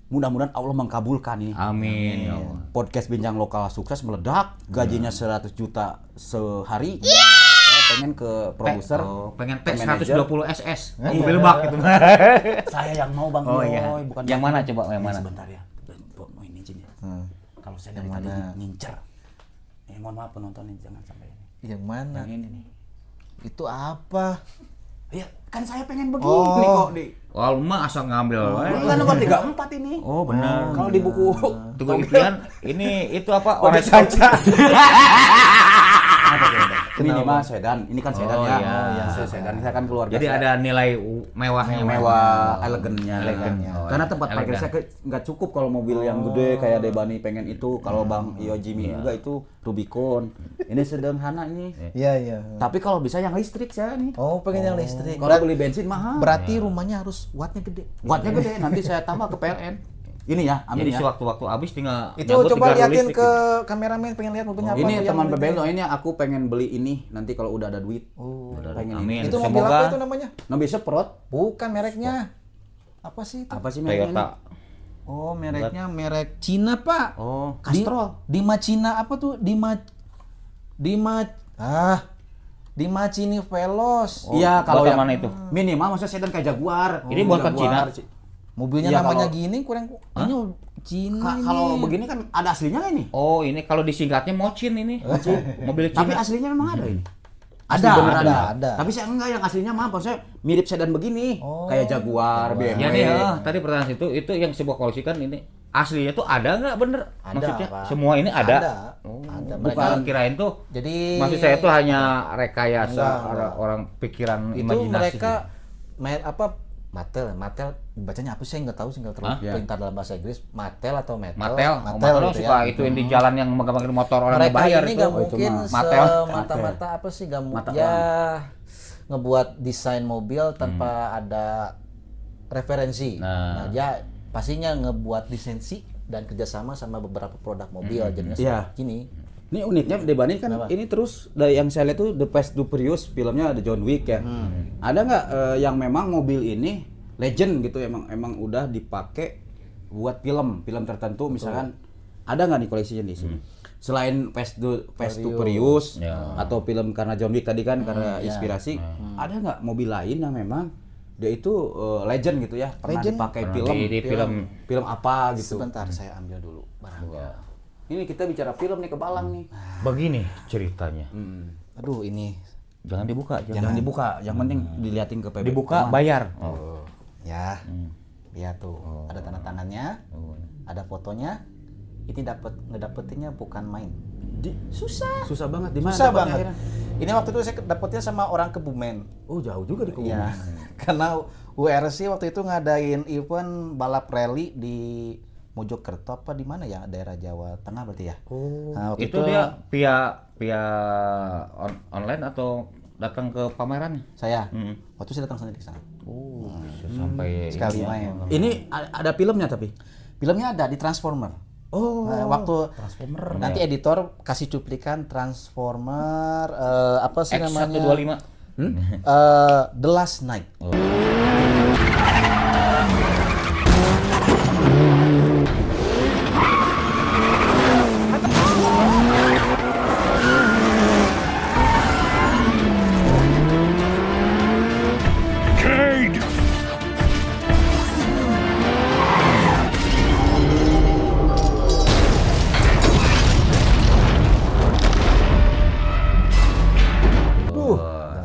Mudah-mudahan Allah mengkabulkan ini. Amin. Ya Allah. Podcast bincang lokal sukses meledak, gajinya 100 juta sehari. Saya pengen ke produser, Oh, pengen T ke manajer. 120 SS. Oh, mobil bak gitu. Saya yang mau Bang Oh Yoy, iya. bukan Yang mana coba? Yang Nih, mana? Sebentar ya. Mau ini izin ya. Kalau saya dari Yang tadi mana? ngincer. Mohon maaf penonton nih, jangan sampai ini. Yang mana? Yang ini nih. Itu apa? Iya, kan saya pengen begini Oh. kok di. Wah, lu mah asal ngambil. Kan nomor 34 ini. Oh, benar. Kalau di buku Tunggu impian, ini itu apa? Orange kaca. minimal sedan. Ini kan sedan Oh, ya. iya. Sedan saya kan keluarga. Jadi saya ada nilai mewahnya. mewah, elegannya. Oh, Karena tempat elegan. parkir saya nggak cukup kalau mobil yang gede kayak Debani pengen itu. Kalau Bang Iyo Jimmy juga itu Rubicon. Ini sederhana ini. Iya, iya. Tapi kalau bisa yang listrik saya nih. Oh, pengen yang listrik. Kalau beli bensin mahal. Berarti rumahnya harus wattnya gede. Wattnya gede, nanti saya tambah ke PLN. Ini ya, amin Jadi ya. sewaktu-waktu habis tinggal Itu nyabut coba di gardu liatin listrik ke gitu. kameramen, pengen lihat mobilnya apa. Ini tuh teman yang PBL, ini aku pengen beli ini nanti kalau udah ada duit. Oh. Pengen Amin. Itu mobil Semoga apa itu namanya? Nabi Seprot. Bukan mereknya. Apa sih itu? Apa sih mereknya? Toyota. Oh, mereknya merek Cina, Pak. Oh, Di- Castrol. Dima Cina apa tuh? Dima Cini Veloz. Iya, kalau buatan yang mana itu? minimal maksudnya sedan kayak Jaguar. Ini buatan Jaguar. Mobilnya Iya, namanya kalau- gini kurang ini Cina ini. Kalau begini kan ada aslinya nggak ini? Oh, ini kalau disingkatnya Mocin ini. Mobil Tapi Cina. aslinya memang ada ini. Ada, Asli beneran ada. Tapi saya enggak yang aslinya mah maksudnya mirip sedan begini. Oh. Kayak Jaguar, BMW. Ya nih, tadi pertanyaan itu yang sebuah koleksi kan ini aslinya tuh ada nggak bener? Ada, Maksudnya Pak. semua ini ada? Ada. Bukan kirain tuh. Jadi Maksud saya tuh hanya rekayasa Enggak. orang pikiran itu imajinasi. mereka Mattel bacanya apa sih, nggak tahu sih, nggak terlalu Hah? pintar dalam bahasa Inggris. Mattel atau Mattel Mattel gitu suka ya. itu yang di jalan yang megang motor orang Mereka bayar ini tuh. nggak Oh, itu mungkin mah. Mattel. semata-mata apa sih, nggak Mata mungkin ya ngebuat desain mobil tanpa ada referensi. Nah. Nah, dia pastinya ngebuat lisensi dan kerjasama sama beberapa produk mobil, jadinya Iya. seperti gini. Ini uniknya dibanding kan Kenapa? ini terus dari yang saya lihat tuh The Fast and Furious filmnya ada John Wick ya. Ada nggak yang memang mobil ini legend gitu, emang udah dipakai buat film tertentu misalkan, ada nggak nih koleksinya di sini? Selain Fast and Furious Ya. atau film karena John Wick tadi kan karena inspirasi, ada nggak mobil lain yang memang dia itu legend gitu ya, pernah Legend? dipakai Pernah di film. apa gitu. Sebentar saya ambil dulu barangnya. Ini kita bicara film nih, kebalang nih. Begini ceritanya. Aduh, ini Jangan dibuka, Jangan dibuka, yang penting diliatin ke PB. dibuka bayar. ya. Lihat tuh, ada tanda tangannya, ada fotonya. Ini ngedapetinnya bukan main. Susah banget di mana? Susah dapatnya banget. akhirnya? Ini waktu itu saya dapetnya sama orang Kebumen. Oh, jauh juga di Kebumen. Iya. Karena WRC waktu itu ngadain event balap rally di Mojokerto apa di mana ya, daerah Jawa Tengah berarti ya. Nah, waktu Itu dia via online atau datang ke pamerannya? saya Hmm. waktu saya datang sendiri ke sana. Bisa sampai Sekali ini ya. main. Ini ada filmnya tapi. Filmnya ada di Transformer. Oh, Nah, waktu Transformer. nanti editor kasih cuplikan Transformer apa sih namanya? X125. The Last Night.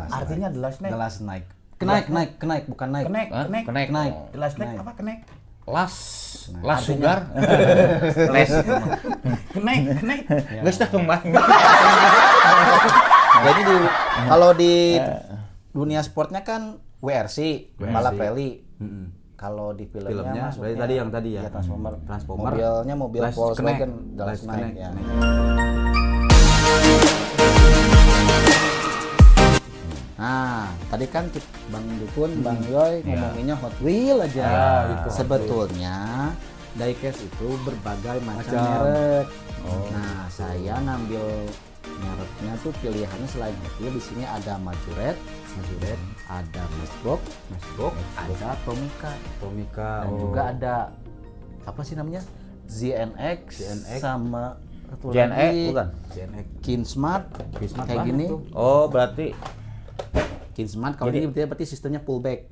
Artinya The Last Night. The Last Night. Kenaik, bukan naik. Kenek. Kenaik. The Last Night apa kenek? Las sugar. Les. Kenek. Les dah kembang. Jadi kalau di dunia sportnya kan WRC, balap rally. Kalau di filmnya Filmnya, maksudnya berarti tadi yang tadi ya? Iya, Transformer. Transformer. Mobilnya mobil Last Volkswagen Connect. The Last Last Night Connect. ya. Nah, tadi kan Bang Dukun, Bang Yoy ngomonginnya Hot Wheel aja. Sebetulnya diecast itu berbagai macam merek. Nah, saya ngambil mereknya tuh pilihannya selain Hot Wheel di sini ada Majuret, ada Matchbox, ada Tomica, dan juga ada apa sih namanya? ZNX, sama satu Gen lagi, E bukan? Kinsmart, kayak gini. Oh, berarti Kinsmart kalau ini berarti sistemnya pullback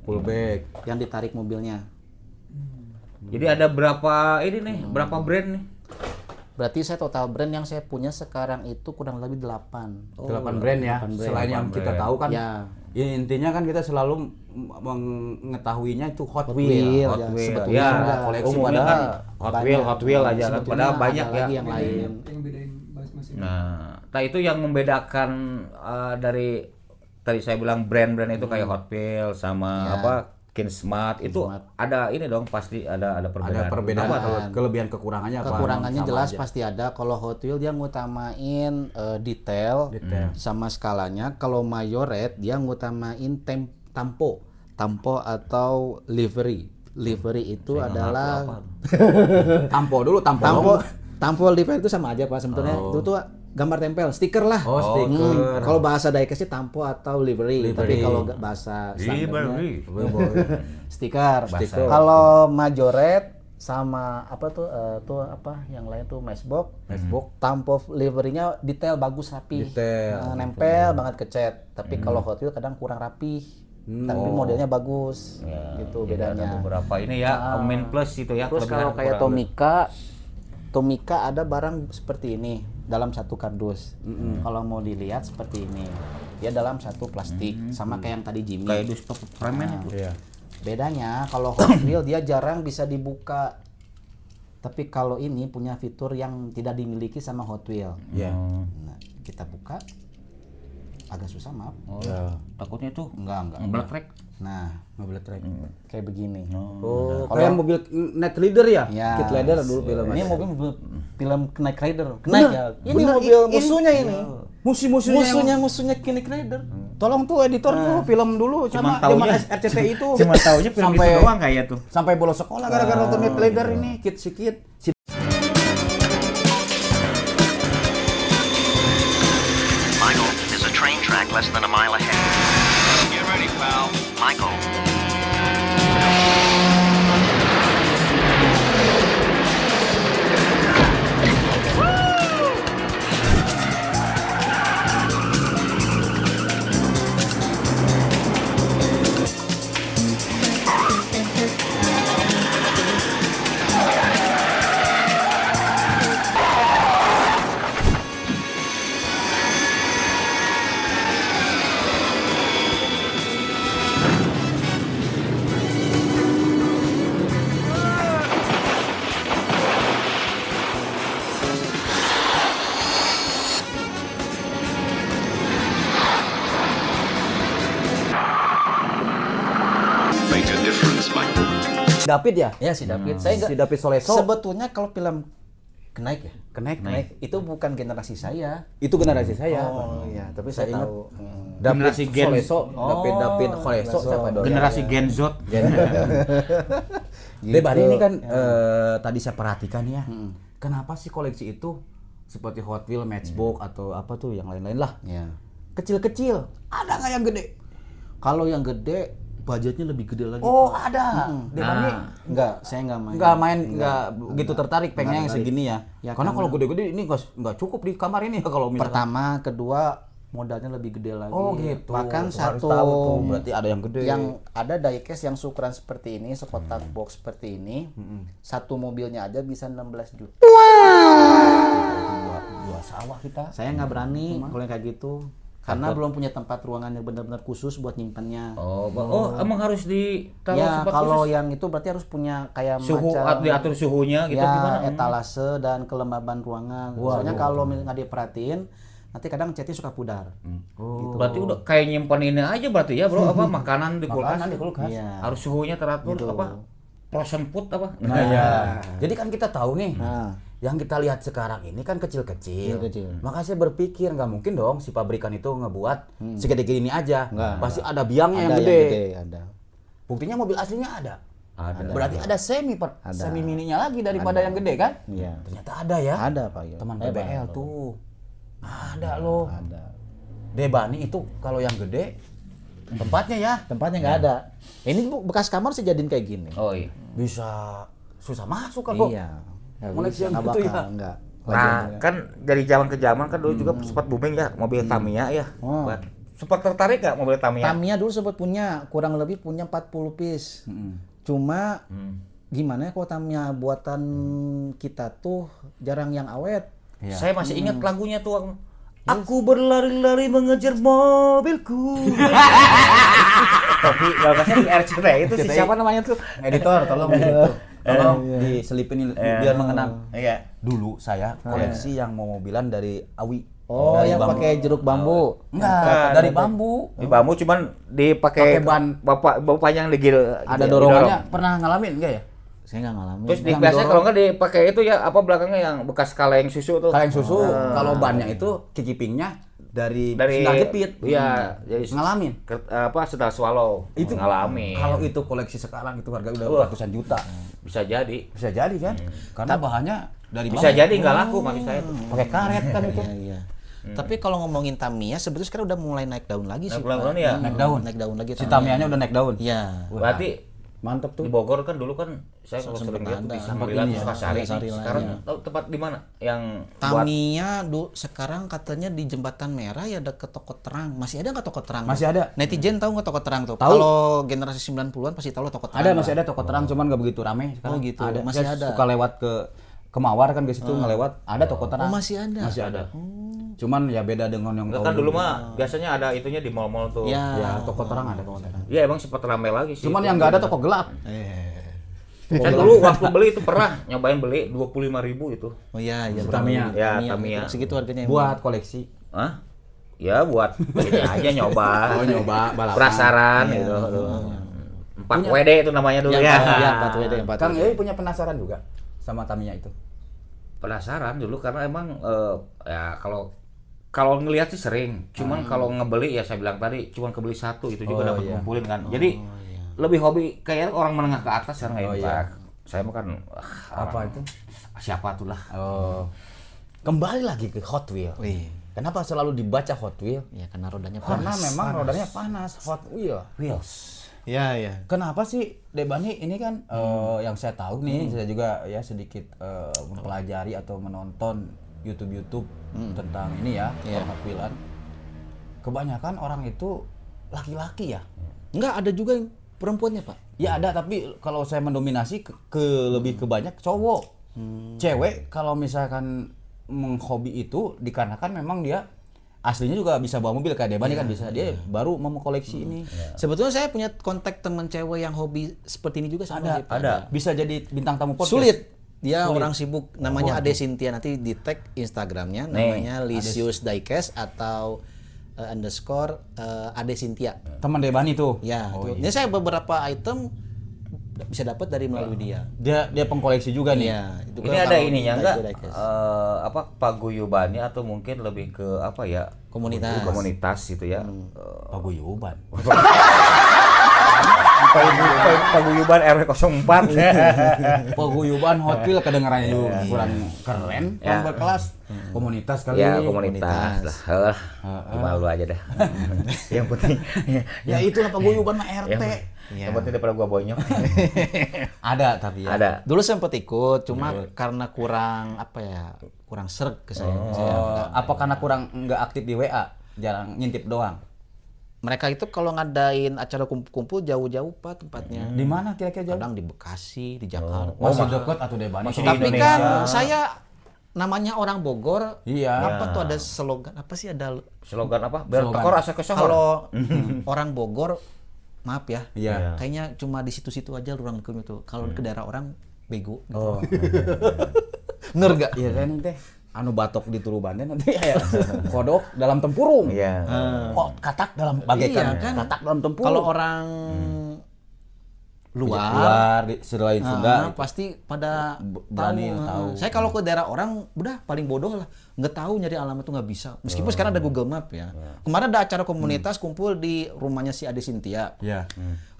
yang ditarik mobilnya. jadi ada berapa ini nih? Berapa brand nih? Berarti saya total brand yang saya punya sekarang itu kurang lebih 8. 8 brand ya. 8 brand. Selain yang kita tahu kan. Ya. Ya, intinya kan kita selalu mengetahuinya itu Hot Hot Wheel, Wheel. ya. Sebetulnya Ya, ada koleksi umumnya padahal kan Hot Wheel aja kan. Sebetulnya Padahal ada banyak ya. lagi yang lain. Yang bedain masing-masing. Nah, itu yang membedakan dari tadi saya bilang brand-brand itu kayak Hot Wheels sama apa Kinsmart itu ada ini dong, pasti ada perbedaan. ada perbedaan Apa atau tuh? kelebihan kekurangannya apa? Kekurangannya Sama jelas aja. pasti ada. Kalau Hot Wheel dia ngutamain detail sama skalanya. Kalau Majoret dia ngutamain tampo atau livery. Livery itu adalah Tampo dulu, tampo livery itu sama aja Pak sebetulnya. Itu tuh gambar tempel, stiker lah. Oh, stiker. Kalau bahasa diecast sih tampo atau livery. Tapi kalau bahasa standarnya stiker. Kalau Majoret sama apa tuh apa yang lain tuh Matchbox. Tampo liverynya detail bagus rapi. Nempel banget ke cat. Tapi kalau Hot Wheels kadang kurang rapi. Tapi modelnya bagus. Gitu Jadi ada bedanya. beberapa ini ya, main plus itu ya. Terus kalau kelebihan kayak kekurangan. Tomica ada barang seperti ini dalam satu kardus. Kalau mau dilihat seperti ini, dia dalam satu plastik, sama kayak yang tadi Jimmy. kayak dus premen itu. Iya. Bedanya kalau Hot Wheel dia jarang bisa dibuka Tapi kalau ini punya fitur yang tidak dimiliki sama Hot Wheels. Iya. Nah, kita buka agak susah, maaf. Oh, Ya. takutnya tuh Enggak. ngeblekrek. Nah, Mobil track. kayak begini. Oh, kayak mobil Knight Rider ya? Ya. Knight Rider dulu film. Ini mobil film Knight Rider. Knight ya. Ini Bener, mobil ini- musuhnya ini. Musuhnya Knight Rider. Tolong tuh editor tuh film dulu sama zaman RCTI itu. Cuma taunya film Sampai- itu doang kayak tuh. Sampai bolos sekolah gara-gara nonton Knight Rider ini, Kid. Michael, there's a train track less than a mile ahead. Get ready, pal. Michael. Make a difference, Michael. David ya? Ya si David. Saya Si David Soleso. sebetulnya kalau film Knight ya. Knight. Itu bukan generasi saya. Itu generasi saya. Oh iya, tapi Saya saya ingat. tahu. David Generasi Gen. Soleso. David Soleso siapa dong? Generasi Gen Z. Bari ini kan tadi saya perhatikan ya. Kenapa sih koleksi itu seperti Hot Wheels, Matchbox atau apa tuh yang lain-lain lah. Ya. Kecil-kecil. Ada nggak yang gede? Kalau yang gede budgetnya lebih gede lagi. Oh, ada. Debani Enggak, saya enggak main. nggak begitu tertarik pengennya yang segini ya. Ya, Karena karena- kalau gede-gede ini nggak cukup di kamar ini ya kalau misalkan. Pertama, kedua modalnya lebih gede lagi. Oh gitu. Bahkan Harus satu tahu tuh, berarti ada yang gede. yang ada diecast yang ukuran seperti ini, sekotak box seperti ini. Satu mobilnya aja bisa 16 juta. dua sawah kita. Saya nggak berani kalau yang kayak gitu. Karena belum punya tempat ruangan yang benar-benar khusus buat nyimpennya. Oh, emang harus ditaruh Ya, tempat kalau khusus? yang itu berarti harus punya kayak Suhu, macam diatur suhunya gitu ya, gimana? etalase dan kelembaban ruangan. Soalnya kalau nggak diperhatiin, nanti kadang catnya suka pudar. Oh, berarti udah kayak nyimpan ini aja berarti ya, Bro, apa makanan di kulkas? Makanan di kulkas. Iya. Harus suhunya teratur apa? Frozen food apa? Nah, ya. Jadi kan kita tahu nih, Nah. yang kita lihat sekarang ini kan kecil-kecil. Kecil-kecil. Maka saya berpikir nggak mungkin dong si pabrikan itu ngebuat segede gini aja. Nggak. Pasti ada biangnya Ada yang gede. ada. Buktinya mobil aslinya ada. Ada. Berarti ada semi mininya lagi daripada yang gede kan? Iya. Ternyata ada ya. Ada Pak ya. Teman PBL tuh. Ada loh. Ada. Debani itu kalau yang gede tempatnya ya Tempatnya nggak ada. Ini bekas kamar sih jadiin kayak gini. Oh iya. bisa susah masuk kan kok. Iya. Nggak Koleksi bisa, yang nggak gitu bakal, ya? nggak. Nah, kan dari zaman ke zaman kan dulu juga sempat booming ya mobil Tamiya ya. Oh. Sempat tertarik nggak mobil Tamiya? Tamiya dulu sempat punya, kurang lebih punya 40 piece. Cuma gimana ya kalau Tamiya buatan kita tuh jarang yang awet. Saya masih ingat lagunya tuh. Aku berlari-lari mengejar mobilku. Tapi kalau nggak salah di RCTI itu si siapa namanya tuh? Editor tolong gitu. Tolong diselipin biar mengenang. Iya. Dulu saya koleksi yang mau mobilan dari Awi. Oh, Dari yang bambu. pakai jeruk bambu. Enggak, dari bambu. Di bambu cuman dipakai Pakai ban. bapak panjang digil. Ada dorongannya. Pernah ngalamin enggak ya? Saya nggak ngalamin. Terus Yang biasanya dorong. kalau nggak dipakai itu ya apa belakangnya yang bekas kaleng susu tuh. Kaleng susu, kalau bannya itu kikipingnya dari Dari sendal jepit. Iya, jadi Ngalamin. apa sendal swallow. Itu ngalamin. Kalau itu koleksi sekarang itu harga udah Wah. ratusan juta. Bisa jadi. Bisa jadi kan? Karena bahannya dari Bisa bambu. jadi nggak laku maksud saya tuh. Pakai karet kan itu. Iya, iya. Tapi kalau ngomongin Tamiya sebetulnya sekarang udah mulai naik daun lagi sih. Naik daun Pak. ya? Naik daun. Naik daun lagi. Si Tamiyanya udah naik daun. Iya. Berarti Mantep tuh. di Bogor kan dulu kan saya kalau Sempet sering lihat tuh ada. di Sempet Sembilan ini ya, Sukasari. Sukasari lah, Sekarang iya. tahu tempat di mana yang buat Tamiya sekarang katanya di Jembatan Merah ya deket toko terang. Masih ada nggak toko terang? Masih ada. Netizen tahu nggak toko terang tuh? Tahu. Kalau generasi 90-an pasti tahu toko terang. Ada masih ada toko terang cuman nggak begitu rame sekarang. Oh, gitu. Ada. Masih Saya ada. suka lewat ke Mawar kan ke situ ngelewat ada toko terang. Oh, masih ada. Masih ada. Cuman ya beda dengan yang Enggak tahun kan dulu mah biasanya ada itunya di mall-mall tuh. Ya. Ya, toko terang ada toko terang. Iya emang sempat ramai lagi sih. Cuman yang nggak ada toko gelap. Saya dulu waktu beli itu pernah nyobain beli 25.000 itu. Oh iya, iya. Tamiya. Ya, Tamiya. Segitu harganya. Buat koleksi. Hah? Ya buat ini aja nyoba. Oh, nyoba balapan. Penasaran gitu. 4 WD itu namanya dulu ya. Ya, 4 WD, 4 Kang WD. Yoy punya penasaran juga sama Tamiya itu. Penasaran dulu karena emang ya kalau ngelihat sih sering. Cuman kalau ngebeli ya saya bilang tadi cuman kebeli satu itu juga dapat ngumpulin kan. Jadi lebih hobi kayak orang menengah ke atas sekarang kayak iya. Saya mah kan Apa itu? siapa tuh lah. Oh. Kembali lagi ke Hot Wheel. Wih. Kenapa selalu dibaca Hot Wheel? Ya karena rodanya Karena panas. memang rodanya panas, Hot Wheel. Wheels. Ya, ya. Kenapa sih Debani ini kan yang saya tahu nih, saya juga ya sedikit mempelajari atau menonton YouTube tentang ini ya, Hot Wheelan. Kebanyakan orang itu laki-laki ya. Enggak, ada juga yang perempuannya, Pak. Ya ada, tapi kalau saya mendominasi lebih ke banyak cowok. Cewek kalau misalkan menghobi itu dikarenakan memang dia aslinya juga bisa bawa mobil kayak Debani kan bisa. Dia baru mau koleksi ini. Sebetulnya saya punya kontak teman cewek yang hobi seperti ini juga sama dia, Pak. Ada. Bisa jadi bintang tamu podcast. Sulit. Dia orang sibuk, namanya Ade Cynthia, nanti di tag Instagramnya, namanya Lisius Diecast atau underscore Ade Cynthia. Teman Debani tuh. Ya, ini saya beberapa item bisa dapat dari melalui dia. Dia pengkoleksi juga nih. Iya, itu Ini kan ada kalau ininya di enggak Diecast. apa paguyubannya atau mungkin lebih ke apa ya? Komunitas gitu ya. Paguyuban. Paguyuban RW04. Paguyuban Hot Wheel kedengarannya juga kurang keren, kurang berkelas. Komunitas kali. Ya, komunitas lah. Gimana lu aja dah. Yang penting Ya itulah paguyuban mah RT. yang penting daripada gua bonyok. Ada tapi ya. Ada. Dulu sempat ikut, cuma karena kurang apa ya, kurang serg ke saya. Saya enggak. Apa karena kurang nggak aktif di WA, jarang ngintip doang. Mereka itu kalau ngadain acara kumpul-kumpul jauh-jauh Pak tempatnya. Di mana kira-kira jauh? Kadang di Bekasi, di Jakarta. Masih dekat atau Debani? Masih di Tapi Indonesia. kan saya namanya orang Bogor. Iya. Apa tuh ada slogan? Apa sih ada Slogan apa? Biar Slogan. tekor asa kesohor. kalau orang Bogor, maaf ya, Iya. kayaknya cuma di situ-situ aja orang hukum itu. Kalau ke daerah orang bego. Gitu. Oh. Bener gak? Iya kan teh. Anu batok di turubannya nanti ya kodok dalam tempurung. Iya. Kok katak dalam bagaikan Iya, kan? katak dalam tempurung. Kalau orang luar, luar di selain Sunda pasti pada berani tahu. tahu. Saya kalau ke daerah orang udah paling bodoh lah, nggak tahu nyari alamat tuh nggak bisa. Meskipun sekarang ada Google Map ya. Kemarin ada acara komunitas kumpul di rumahnya si Ade Cynthia. Iya.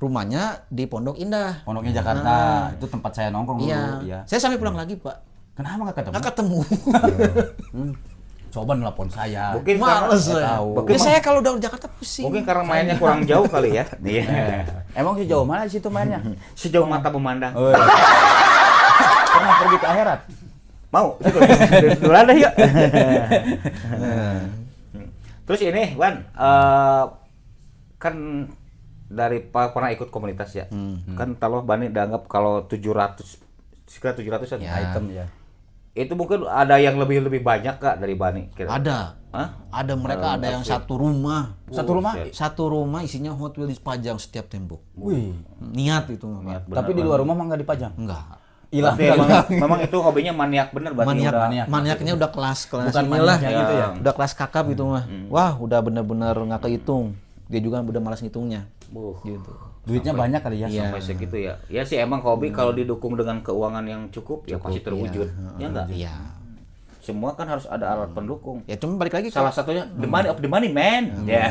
Rumahnya di Pondok Indah. Pondoknya Jakarta. Itu tempat saya nongkrong dulu. Iya. Iya. Saya sampai pulang lagi Pak. Kenapa nggak ketemu? Nggak ketemu. Coba nelpon saya. Mungkin Males saya saya. tahu. Ya saya kalau udah Jakarta pusing. Mungkin karena mainnya kurang jauh kali ya. Iya. Emang sejauh mana di situ mainnya? Sejauh mata memandang. Oh, iya. Pernah pergi ke akhirat? Mau? Duluan deh yuk. Terus ini, Wan, kan dari pernah ikut komunitas ya. Kan kalau Bani dianggap kalau 700 sekitar 700-an Item ya. Itu mungkin ada yang lebih banyak Kak dari Bani kira. Ada. Hah? Ada mereka ada yang satu rumah. Satu rumah? Satu rumah isinya Hot Wheels dipajang setiap tembok. Wih. Niat itu Pak. Tapi di luar rumah mah nggak dipajang. Enggak. Hilang. Berarti memang itu hobinya maniak bener berarti Maniaknya udah kelas Bukan inilah maniaknya gitu ya? udah kelas kakap gitu mah. Wah, udah bener-bener nggak kehitung. Dia juga udah malas ngitungnya. Gitu. Duitnya banyak kali ya. Iya. sampai segitu ya. Ya sih emang hobi kalau didukung dengan keuangan yang cukup ya pasti terwujud. Ya enggak? Iya. Semua kan harus ada alat pendukung. Ya cuma balik lagi Salah satunya the money of the money man. Ya.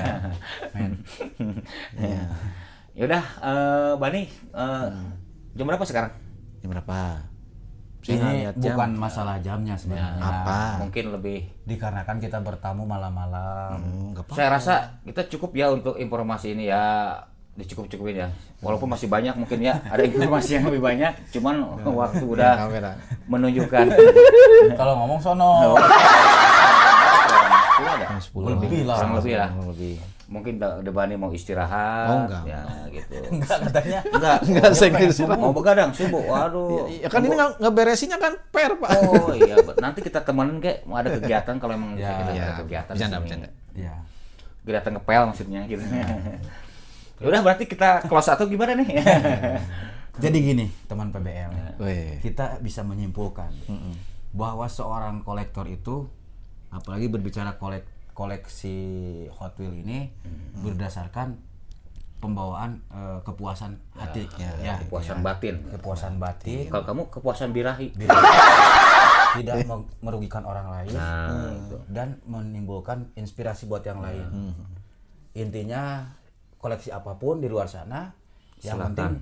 Ya udah Bani jam berapa sekarang? Jam berapa? Ini lihat jam. bukan masalah jamnya sebenarnya. Apa? Mungkin lebih Dikarenakan kita bertamu malam-malam. Enggak apa. saya rasa kita cukup ya untuk informasi ini ya dicukup-cukupin ya. Walaupun masih banyak mungkin ya ada informasi yang lebih banyak, cuman waktu udah menunjukkan. Kalau ngomong sono. Ada. 10 Lebih lah. Kurang lebih lah. Lebih. Mungkin Debani mau istirahat. Oh, enggak. Ya gitu. Enggak katanya. Enggak. Enggak, saya nggak istirahat. Mau begadang sibuk. Waduh. Ya kan ini ngeberesinnya kan per Pak. Oh iya, nanti kita temenin kayak mau ada kegiatan kalau emang Ya, kita ya. ada kegiatan. Bercanda, di sini. bercanda. Iya. Kegiatan ngepel maksudnya gitu. Ya udah berarti kita close atau gimana nih? Jadi gini, teman PBL, Weh. kita bisa menyimpulkan bahwa seorang kolektor itu, apalagi berbicara koleksi Hot Wheels ini, berdasarkan pembawaan kepuasan hati, Kepuasan batin. kepuasan batin, Kalau kamu kepuasan birahi. tidak merugikan orang lain, Nah, itu. dan menimbulkan inspirasi buat yang lain. Intinya koleksi apapun di luar sana, yang Silakan. penting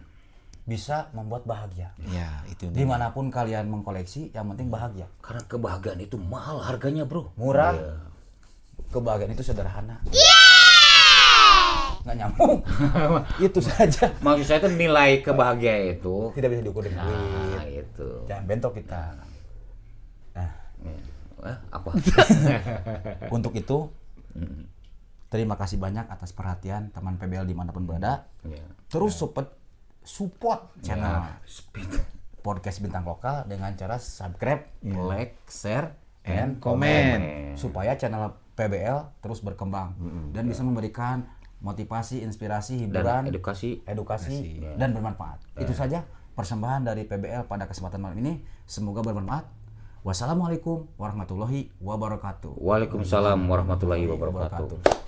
bisa membuat bahagia. Ya, itu dia. Dimanapun kalian mengkoleksi, yang penting bahagia. Karena kebahagiaan itu mahal harganya, Bro. Murah, kebahagiaan itu sederhana. Nggak nyambung. Itu saja. Maksud saya itu nilai kebahagiaan itu. Tidak bisa diukur dengan duit. Nah, itu. Jangan bentok kita. Nah, Apa? untuk itu, terima kasih banyak atas perhatian teman PBL dimanapun berada. Ya. Terus support channel podcast Bintang Lokal dengan cara subscribe, like, share, and comment supaya channel PBL terus berkembang dan bisa memberikan motivasi, inspirasi, Dan hiburan, edukasi. dan bermanfaat. Itu saja persembahan dari PBL pada kesempatan malam ini. Semoga bermanfaat. Wassalamualaikum warahmatullahi wabarakatuh. Waalaikumsalam warahmatullahi wabarakatuh.